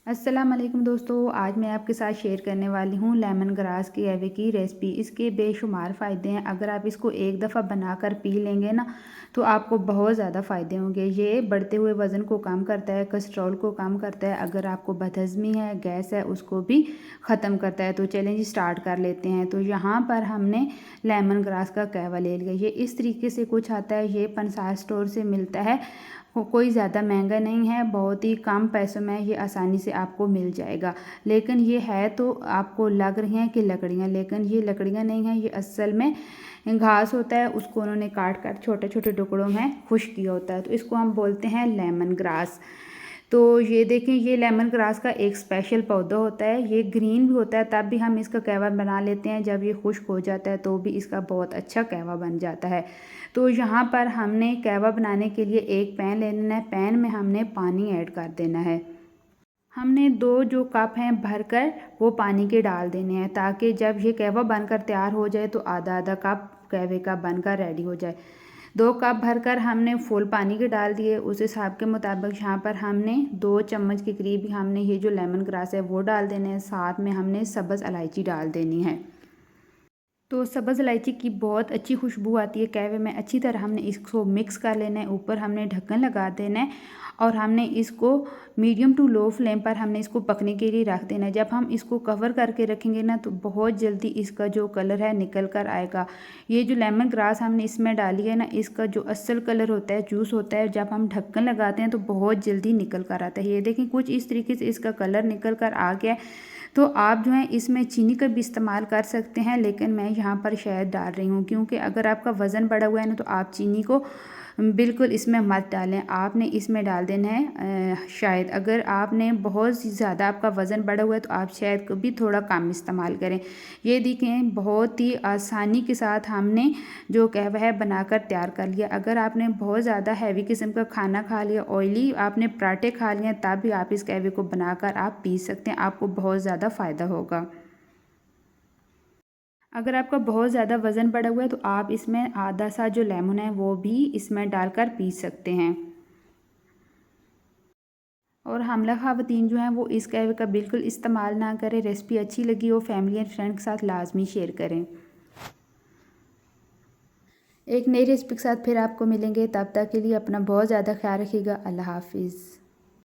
अस्सलाम वालेकुम दोस्तों, आज मैं आपके साथ शेयर करने वाली हूँ लेमन ग्रास की कहवे की रेसिपी। इसके बेशुमार फ़ायदे हैं। अगर आप इसको एक दफ़ा बनाकर पी लेंगे ना तो आपको बहुत ज़्यादा फ़ायदे होंगे। ये बढ़ते हुए वज़न को कम करता है, कोलेस्ट्रॉल को कम करता है, अगर आपको बदहज़मी है, गैस है, उसको भी ख़त्म करता है। तो चलें जी स्टार्ट कर लेते हैं। तो यहाँ पर हमने लेमन ग्रास का कहवा ले लिया। ये इस तरीके से कुछ आता है, ये पंसार स्टोर से मिलता है। कोई ज़्यादा महंगा नहीं है, बहुत ही कम पैसों में ये आसानी से आपको मिल जाएगा। लेकिन ये है तो आपको लग रही हैं कि लकड़ियाँ, लेकिन ये लकड़ियाँ नहीं हैं, ये असल में घास होता है। उसको उन्होंने काट कर छोटे छोटे टुकड़ों में खुश किया होता है, तो इसको हम बोलते हैं लेमन ग्रास। तो ये देखें, ये लेमन ग्रास का एक स्पेशल पौधा होता है। ये ग्रीन भी होता है, तब भी हम इसका कहवा बना लेते हैं। जब ये खुश्क हो जाता है तो भी इसका बहुत अच्छा कहवा बन जाता है। तो यहाँ पर हमने कहवा बनाने के लिए एक पैन ले लेना है। पैन में हमने पानी ऐड कर देना है। हमने 2 जो कप हैं भरकर वो पानी के डाल देने हैं, ताकि जब ये कहवा बनकर तैयार हो जाए तो आधा आधा कप कहवे का बनकर रेडी हो जाए। 2 कप भरकर हमने फुल पानी के डाल दिए। उस हिसाब के मुताबिक यहाँ पर हमने 2 चम्मच के करीब हमने ये जो लेमन ग्रास है वो डाल देने हैं। साथ में हमने सब्ज़ इलायची डाल देनी है। तो सब्ज़ इलायची की बहुत अच्छी खुशबू आती है कहवे में। अच्छी तरह हमने इसको मिक्स कर लेना है। ऊपर हमने ढक्कन लगा देना है और हमने इसको मीडियम टू लो फ्लेम पर हमने इसको पकने के लिए रख देना है। जब हम इसको कवर करके रखेंगे ना तो बहुत जल्दी इसका जो कलर है निकल कर आएगा। ये जो लेमन ग्रास हमने इसमें डाली है ना, इसका जो असल कलर होता है, जूस होता है, जब हम ढक्कन लगाते हैं तो बहुत जल्दी निकल कर आता है। ये देखें, कुछ इस तरीके से इसका कलर निकल कर आ गया है। तो आप जो है इसमें चीनी का भी इस्तेमाल कर सकते हैं, लेकिन मैं यहाँ पर शहद डाल रही हूँ, क्योंकि अगर आपका वज़न बढ़ा हुआ है ना तो आप चीनी को बिल्कुल इसमें मत डालें। आपने इसमें डाल देना है शहद। अगर आपने बहुत ज़्यादा आपका वज़न बढ़ा हुआ है तो आप शहद को भी थोड़ा कम इस्तेमाल करें। ये देखें, बहुत ही आसानी के साथ हमने जो कहवा है बनाकर तैयार कर लिया। अगर आपने बहुत ज़्यादा हैवी किस्म का खाना खा लिया, ऑयली आपने पराठे खा लिए, तब भी आप इस कहवे को बनाकर आप पी सकते हैं, आपको बहुत ज़्यादा फ़ायदा होगा। अगर आपका बहुत ज़्यादा वज़न बढ़ा हुआ है तो आप इसमें आधा सा जो लेमन है वो भी इसमें डालकर पी सकते हैं। और हामला ख़वातीन जो हैं वो इस कहवे का बिल्कुल इस्तेमाल ना करें। रेसिपी अच्छी लगी हो फैमिली एंड फ्रेंड के साथ लाजमी शेयर करें। एक नई रेसिपी के साथ फिर आपको मिलेंगे, तब तक के लिए अपना बहुत ज़्यादा ख्याल रखिएगा। अल्लाह हाफिज़।